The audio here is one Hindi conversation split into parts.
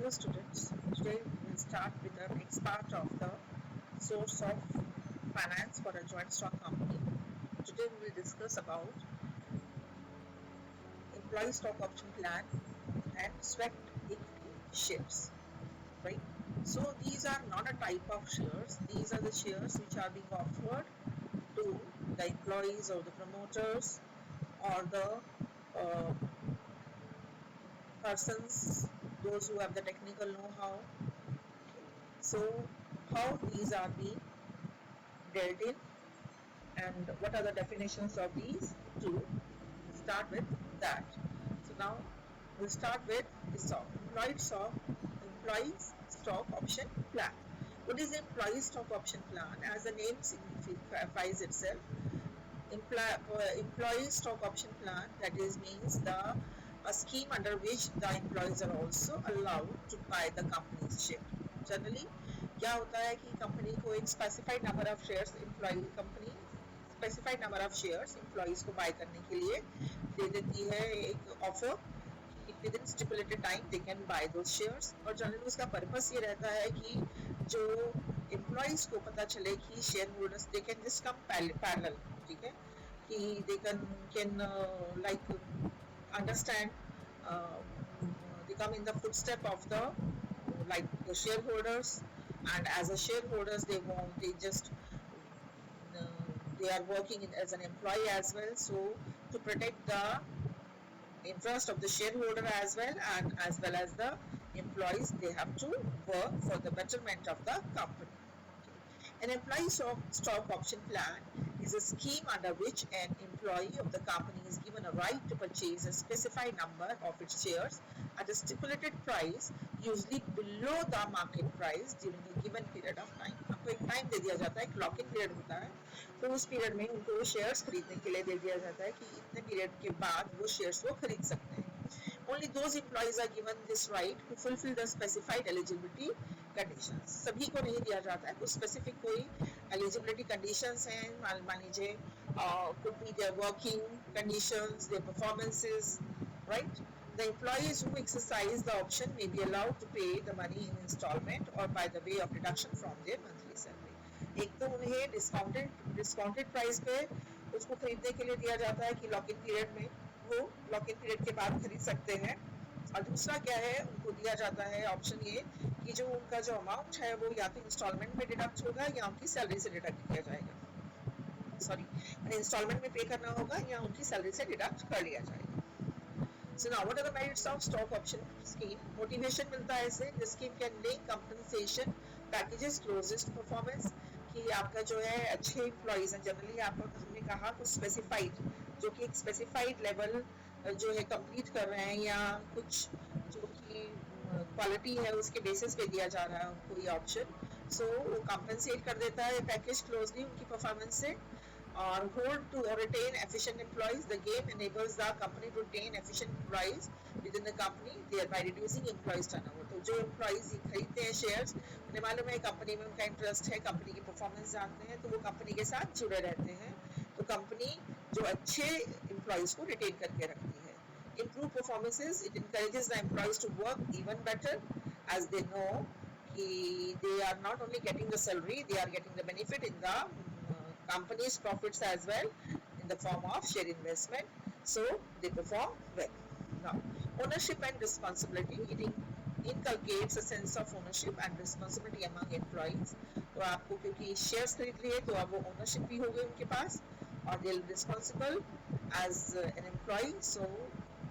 Hello students, today we'll start with the next part of the source of finance for a joint stock company. Today we will discuss about employee stock option plan and sweat equity shares, right? So these are not a type of shares, these are the shares which are being offered to the employees or the promoters or the persons, those who have the technical know-how. So how these are being dealt in and what are the definitions of these two. Start with that. So now we'll start with the employees stock option plan. What is the employee stock option plan? As the name signifies itself, employee stock option plan, that is means the a scheme under which the employees are also allowed to buy the company's share. Generally क्या होता है कि कंपनी को एक specified number of shares company specified number of shares employees को बाय करने के लिए दे देती है एक ऑफर कि with in stipulated time they can buy those shares. और जनरली उसका पर्पस ये रहता है कि जो एम्प्लॉइज को पता चले कि share holders they can just come parallel, ठीक है, कि they can like understand they come in the footstep of the like the shareholders, and as a shareholders they just they are working as an employee as well, so to protect the interest of the shareholder as well as the employees, they have to work for the betterment of the company. An employee stock option plan is a scheme under which an employee of the company is given a right to purchase a specified number of its shares at a stipulated price, usually below the market price during a given period of time. आपको एक टाइम दे दिया जाता है, एक लॉक इन पीरियड होता है, तो उस पीरियड में उनको वो शेयर्स खरीदने के लिए दे दिया जाता है कि इतने पीरियड के बाद वो शेयर्स वो खरीद सकते हैं. Only those employees are given this right who fulfill the specified eligibility conditions. सभी को नहीं दिया जाता है, कुछ स्पेसिफिक कोई eligibility conditions हैं, मान लीजिए could be their working conditions, their performances, right? The employees who exercise the option may be allowed to pay the money in installment or by the way of deduction from their monthly salary. एक तो उन्हें डिस्काउंटेड प्राइस पे उसको खरीदने के लिए दिया जाता है कि लॉक इन पीरियड में वो लॉक इन पीरियड के बाद खरीद सकते हैं, और दूसरा क्या है, उनको दिया जाता है ऑप्शन ये कि जो उनका जो अमाउंट है वो या तो इंस्टॉलमेंट में डिडक्ट होगा या उनकी सैलरी से डिडक्ट किया जाएगा, सॉरी इंस्टॉलमेंट में पे करना होगा या उनकी सैलरी से डिडक्ट कर लिया जाएगा. So now what are the merits of stock option scheme? Motivation मिलता है इससे. The scheme can link compensation packages closest performance, कि आपका जो है अच्छे एम्प्लॉइज हैं, जनरली आपको हमने कहा कुछ स्पेसिफाइड जो कि एक स्पेसिफाइड लेवल जो है कंप्लीट कर रहे हैं या कुछ जो कि क्वालिटी है उसके बेसिस पे दिया जा रहा है उनको ये ऑप्शन, सो वो कॉम्पेंसेट कर देता है पैकेज क्लोजली उनकी परफॉर्मेंस से. और hold to or retain efficient employees. The game enables the company to retain efficient employees within the company, thereby reducing employees turnover. तो जो employees खरीदते हैं शेयर्स, उन्हें मालूम है कंपनी में उनका इंटरेस्ट है, कंपनी की परफॉर्मेंस जानते हैं, तो वो कंपनी के साथ जुड़े रहते हैं, तो कंपनी जो अच्छे एम्प्लॉइज को रिटेन करके रखती है. Improve performances, it encourages the employees to work even better as they know कि they are not only getting the salary, they are getting the benefit in the company's profits as well in the form of share investment, so they perform well. Now ownership and responsibility, it inculcates a sense of ownership and responsibility among employees. तो आपको क्योंकि शेयर्स खरीद लिए तो अब वो ओनरशिप भी हो गई उनके पास और they are responsible as an employee, so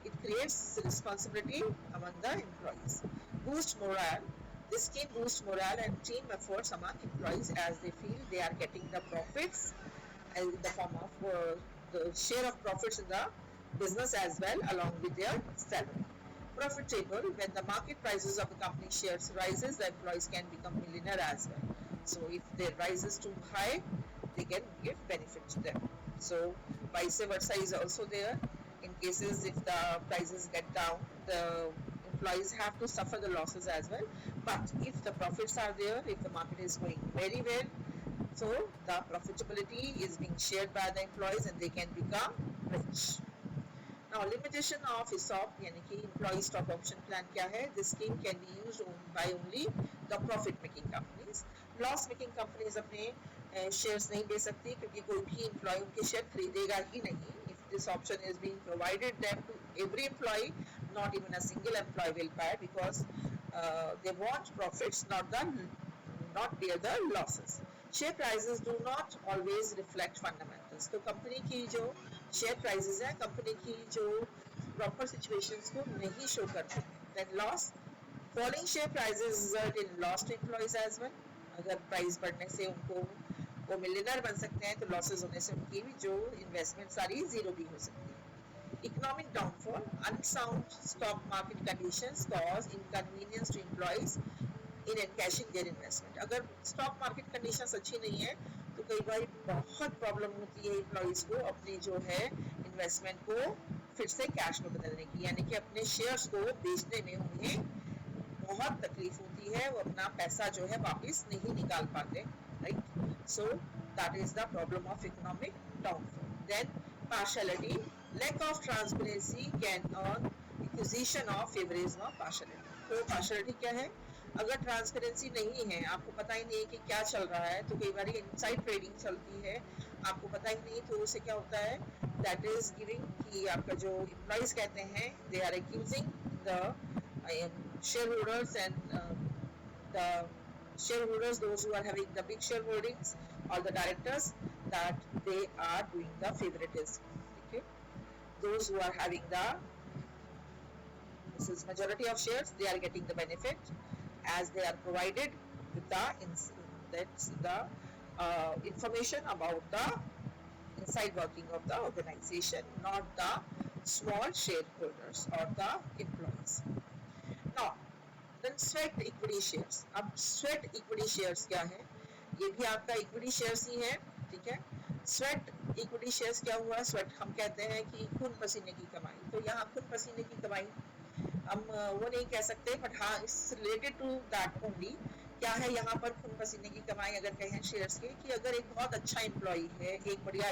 it creates responsibility among the employees. Boost morale. This scheme boosts morale and team efforts among employees as they feel they are getting the profits in the form of the share of profits in the business as well along with their salary. Profit table, when the market prices of the company shares rises, the employees can become millionaire as well. So if their rises too high, they can give benefit to them. So vice versa is also there. In cases if the prices get down, the employees have to suffer the losses as well. But if the profits are there, if the market is going very well, so the profitability is being shared by the employees and they can become rich. Now limitation of ESOP यानी कि employee stock option plan क्या है? This scheme can be used by only the profit making companies. Loss making companies अपने shares नहीं दे सकती क्योंकि कोई भी employee उनके share खरीदेगा ही नहीं. If this option is being provided them to every employee, not even a single employee will buy because they want profits, not bear the losses. Share prices do not always reflect fundamentals. तो कंपनी की जो शेयर प्राइसेस है कंपनी की जो प्रॉपर सिचुएशंस को नहीं शो करते हैं. Then loss, falling share prices result in loss to employees as well. अगर प्राइस बढ़ने से उनको वो मिलियनर बन सकते हैं तो लॉसेस होने से उनकी भी जो इन्वेस्टमेंट सारी जीरो भी हो सकती है. Economic downfall, unsound stock market conditions cause inconvenience to employees in encashing their investment. अगर स्टॉक मार्केट कंडीशंस अच्छी नहीं है तो कई बार बहुत प्रॉब्लम होती है एम्प्लॉइज को अपने जो है इन्वेस्टमेंट को फिर से कैश में बदलने की, यानी कि अपने शेयर्स को बेचने में उन्हें बहुत तकलीफ होती है, वो अपना पैसा जो है वापस नहीं निकाल पाते. Right, so that is the problem of economic downfall. Then partiality, lack of transparency can earn acquisition of favouritism of partiality. तो पार्शियलिटी क्या है? अगर ट्रांसपेरेंसी नहीं है, आपको पता ही नहीं है कि क्या चल रहा है, तो कई बार इनसाइड ट्रेडिंग चलती है, आपको पता ही नहीं, तो उससे क्या होता है, दैट इज गिविंग कि आपका जो एम्प्लॉइज कहते हैं they are accusing the share holders and the share holders, those who are having the big share holdings और the directors, that they are doing the favouritism. ठीक है, those who are having the this is majority of shares, they are getting the benefit as they are provided with the information about the inside working of the organization, not the small shareholders or the employees. Now then sweat equity shares. अब sweat equity shares क्या है? ये भी आपका equity shares ही है. ठीक है, sweat equity shares क्या हुआ? sweat हम कहते हैं कि खून पसीने की कमाई. तो यहाँ खून पसीने की कमाई हम वो नहीं कह सकते, बट हाँ it's related to that only. क्या है यहाँ पर खून पसीने की कमाई अगर कहें शेयर्स के, कि अगर एक बहुत अच्छा एम्प्लॉई है, एक बढ़िया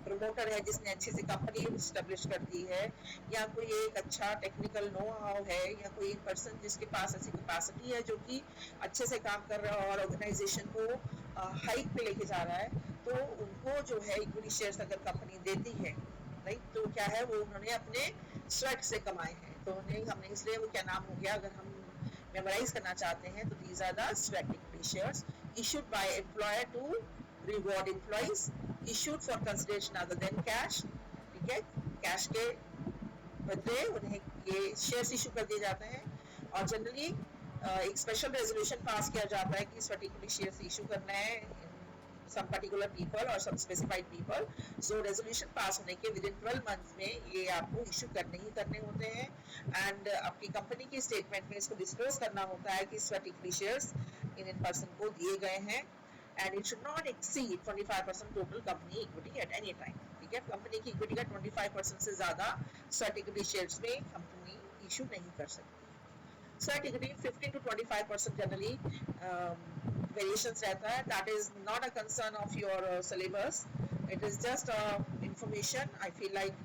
प्रमोटर है जिसने अच्छे से कंपनी एस्टेब्लिश कर दी है, या कोई एक अच्छा टेक्निकल नो हाउ है, या कोई एक पर्सन जिसके पास ऐसी कैपेसिटी है जो कि अच्छे से काम कर रहा है और ऑर्गेनाइजेशन को हाइक पे लेके जा रहा है, तो उनको जो है इक्विटी शेयर्स अगर कंपनी देती है, राइट, तो क्या है वो उन्होंने अपने स्वेट से कमाए हैं. तो उन्हें हमने इसलिए वो क्या नाम हो गया, अगर हम मेमोराइज करना चाहते हैं तो these are the sweat equity shares issued by employer to reward employees, issued for consideration other than cash. ठीक है, कैश के बदले उन्हें ये शेयर्स इशू कर दिए जाते हैं, और जनरली एक स्पेशल रेजोल्यूशन पास किया जाता है कि sweat equity shares इशू करना है some particular people or some specified people. So resolution पास होने के within 12 months में ये आपको इशू करने ही करने होते हैं, एंड आपकी कंपनी की स्टेटमेंट में इसको डिस्क्लोज करना होता है कि sweat equity shares in person को दिए गए हैं, and it should not exceed 25% total company equity at any time. ठीक है, कंपनी की इक्विटी का 25% से ज़्यादा sweat equity shares में कंपनी इशू नहीं कर सकती. Sweat equity 15 to 25% generally variations रहता है. That is not a concern of your syllabus. It is just information. I feel like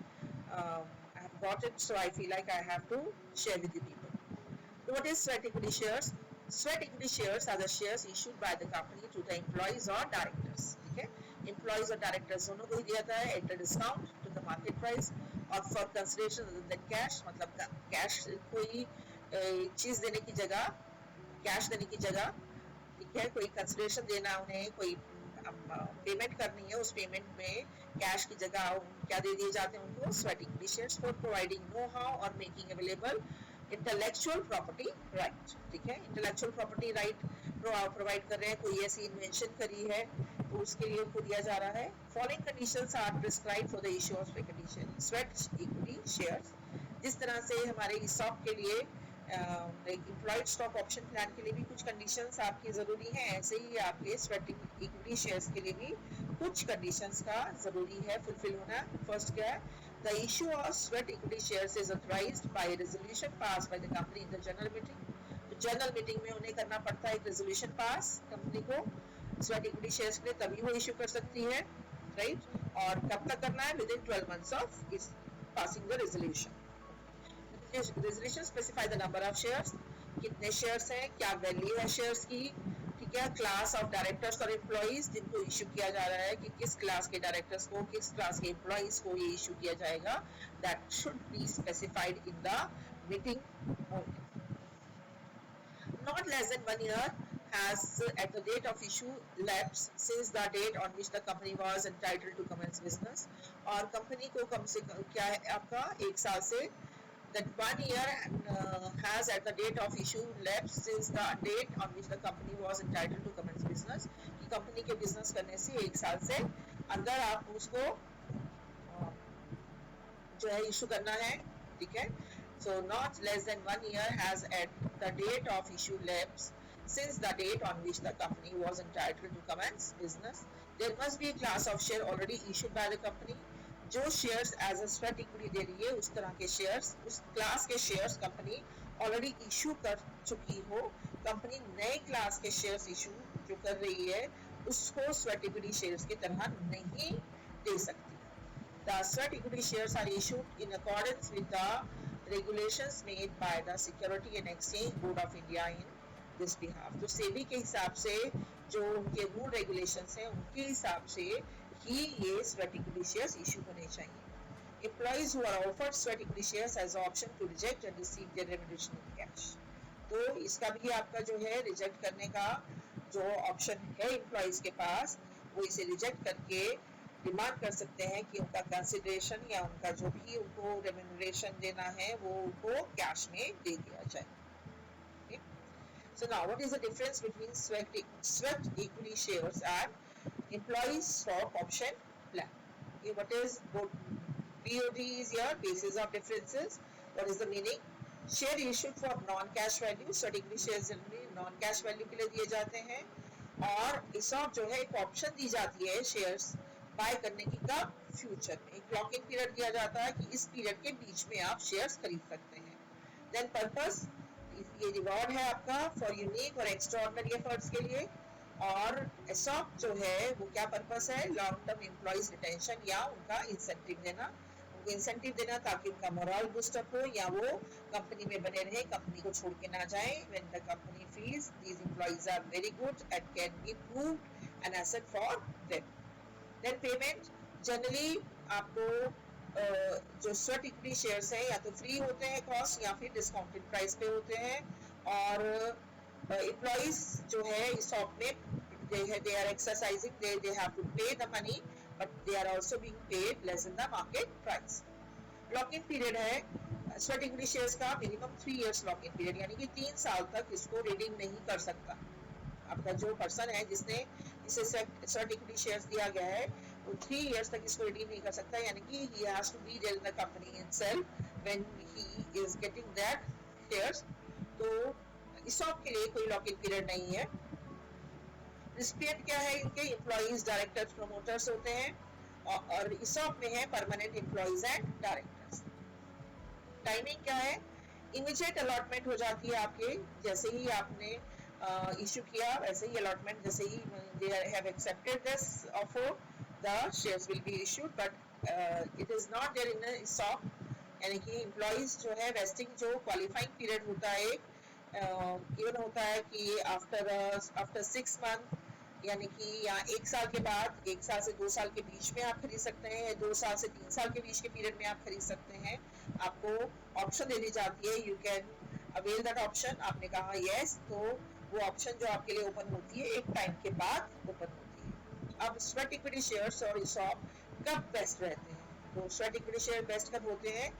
I have got it, so I feel like I have to share with you people. So what is sweat equity shares? Sweat equity shares are the shares issued by the company to the employees or directors. ठीक है, employees और directors दोनों को ही दिया जाता है at a discount to the market price और for consideration other than cash. मतलब cash कोई चीज़ देने की जगह, कैश देने की जगह, ठीक है, कोई कंसिडरेशन देना, उन्हें कोई पेमेंट करनी है, उस पेमेंट में कैश की जगह क्या दे दिए जाते हैं उनको? Sweat equity shares for providing know how और making available intellectual property right. ठीक है, इंटेलेक्चुअल प्रॉपर्टी राइट प्रोवाइड कर रहे हैं, कोई ऐसी इन्वेंशन करी है तो उसके लिए उनको दिया जा रहा है. Following conditions are prescribed for the issue of sweat equity shares. जिस तरह से हमारे ESOP के लिए एम्प्लॉयड स्टॉक ऑप्शन प्लान के लिए भी कुछ कंडीशंस आपकी ज़रूरी हैं, ऐसे ही आपके स्वेट इक्विटी शेयर्स के लिए भी कुछ कंडीशंस का ज़रूरी है फुलफिल होना. फर्स्ट क्या है? The issue of sweat equity shares is authorised bye resolution pass by the company in the general meeting. तो जनरल मीटिंग में उन्हें करना पड़ता है एक रेजोल्यूशन पास कंपनी को स्वेट इक्विटी शेयर्स के लिए, तभी वो इशू कर सकती है, राइट. और कब तक करना है? With in 12 months of passing the resolution. Resolution specify the number of shares, कितने शेयर्स हैं, क्या वैल्यू है शेयर्स की, ठीक है, क्लास ऑफ डायरेक्टर्स और एम्प्लॉइज जिनको इशू किया जा रहा है कि किस क्लास के डायरेक्टर्स को, किस क्लास के एम्प्लॉइज को ये इशू किया जाएगा, that should be specified in the meeting only. Not less than 1 year has at the date of issue lapsed since the date on which the company was entitled to commence business. और कंपनी को कम से कम क्या है आपका 1 साल से, that 1 year has at the date of issue lapsed since the date on which the company was entitled to commence business. कि कंपनी के बिजनेस करने से 1 साल से अंदर आप उसको जो है इशू करना है, ठीक है. So not less than 1 year has at the date of issue lapsed since the date on which the company was entitled to commence business. There must be a class of share already issued by the company. जो shares as a sweat equity दे रही है उस तरह के शेयर्स, उस क्लास के शेयर्स कंपनी ऑलरेडी इशू कर चुकी हो. कंपनी नए क्लास के शेयर्स इशू जो कर रही है उसको स्वेट इक्विटी शेयर्स की तरह नहीं दे सकती. The sweat equity shares are issued in accordance with the regulations made by the Security and Exchange Board of India in this behalf. तो सेबी के हिसाब से जो उनके रूल रेगुलेशंस हैं उनके हिसाब से ही ये स्वेट इक्विटी शेयर्स इशू होने चाहिए. Employees who are offered sweat equity shares has the option to reject and receive their remuneration in cash. तो इसका भी आपका जो है रिजेक्ट करने का जो ऑप्शन है एम्प्लॉइज के पास, वो इसे रिजेक्ट करके डिमांड कर सकते हैं कि उनका कंसिडरेशन या उनका जो भी उनको रेम्यूनरेशन देना है वो उनको कैश में दे दिया जाए. So now what is the difference between sweat equity shares and employee stock option plan? Okay, what is BOD is your basis of differences. What is the meaning? Share issued for non-cash value. Sweat equity shares generally non-cash value के लिए दिए जाते हैं और ESOP जो है एक ऑप्शन दी जाती है शेयर्स बाय करने की कब, फ्यूचर में. एक लॉकिंग पीरियड दिया जाता है कि इस पीरियड के बीच में आप शेयर्स खरीद सकते हैं. देन पर्पस, ये रिवॉर्ड है आपका फॉर यूनिक और एक्स्ट्राऑर्डिनरी एफर्ट्स के लिए. और एसॉप जो है वो क्या पर्पस है, लॉन्ग टर्म एम्प्लॉइज रिटेंशन या उनका इंसेंटिव देना, उनको इंसेंटिव देना ताकि उनका मोरल बूस्टअप हो या वो कंपनी में बने रहे, कंपनी को छोड़ के ना जाए. When the company feels these employees are very good and can be proved an asset for them. Then payment, generally आपको जो स्वेट इक्विटी शेयर्स हैं या तो फ्री होते हैं कॉस्ट या फिर डिस्काउंटेड प्राइस पे होते हैं. और एम्प्लॉइज जो है ESOP में they are exercising, they have to pay the money but they are also being paid less than the market price. Lock-in period है स्वेट इक्विटी शेयर्स का मिनिमम 3 years लॉक-इन पीरियड, यानी कि 3 साल तक इसको रिडीम नहीं कर सकता. आपका जो पर्सन है जिसने इसे स्वेट इक्विटी शेयर्स दिया गया है वो 3 years तक इसको रिडीम नहीं कर सकता, यानी कि he has to be there in the company itself when he is getting that shares. तो ESOP के लिए कोई लॉक-इन पीरियड नहीं है. रिसिपिएंट क्या है, इनके एम्प्लॉइज, डायरेक्टर्स, प्रमोटर्स होते हैं और ESOP में है permanent employees and directors. Timing क्या है, इमीडिएट अलॉटमेंट हो जाती है आपके, जैसे ही आपने इशू किया वैसे ही अलॉटमेंट, जैसे ही they have accepted this offer the shares will be issued but it is not there in a ESOP. यानी कि एम्प्लॉइज जो है वेस्टिंग जो क्वालिफाइंग पीरियड होता है इवन होता है कि आफ्टर 6 month, यानी कि यहाँ 1 साल के बाद, 1 साल से 2 साल के बीच में आप खरीद सकते हैं, 2 साल से 3 साल के बीच के पीरियड में आप खरीद सकते हैं. आपको ऑप्शन दे दी जाती है, you can avail that option. आपने कहा यस, तो वो ऑप्शन जो आपके लिए ओपन होती है एक टाइम के बाद ओपन होती है. अब स्वेट इक्विटी शेयर्स और ESOP कब बेस्ट रहते हैं, तो स्वेट इक्विटी शेयर बेस्ट कब होते हैं,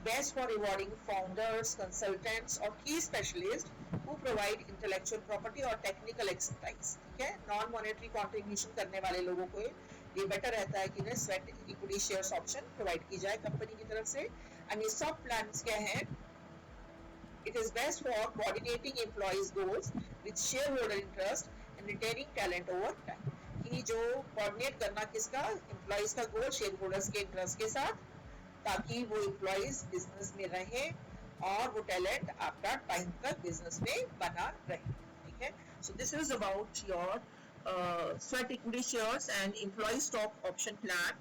best for rewarding founders, consultants और की specialist who provide intellectual property और technical expertise. ठीक है, नॉन मॉनेटरी कंट्रीब्यूशन करने वाले लोगों को ये बेटर रहता है कि sweat equity shares option provide की जाए कंपनी की तरफ से. एंड ESOP प्लान्स क्या है, it is best for coordinating employees goals with shareholder interest and retaining talent over time. कि जो कोऑर्डिनेट करना किसका, एम्प्लॉइज का गोल शेयर होल्डर्स के इंटरेस्ट के साथ, ताकि वो एम्प्लॉइज बिजनेस में रहें और वो टैलेंट आपका टाइम तक बिजनेस में बना रहे. ठीक है, so this is about your sweat equity shares and employee stock option plan.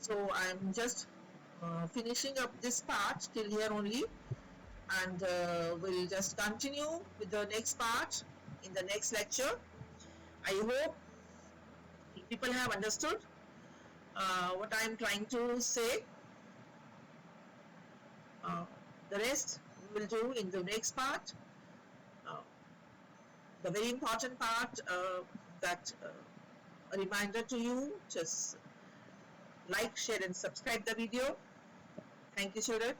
So I am just finishing up this part till here only, and we'll just continue with the next part in the next lecture. I hope people have understood what I am trying to say. Uh, the rest we will do in the next part. Uh, the very important part that a reminder to you, just like, share and subscribe the video. Thank you, children.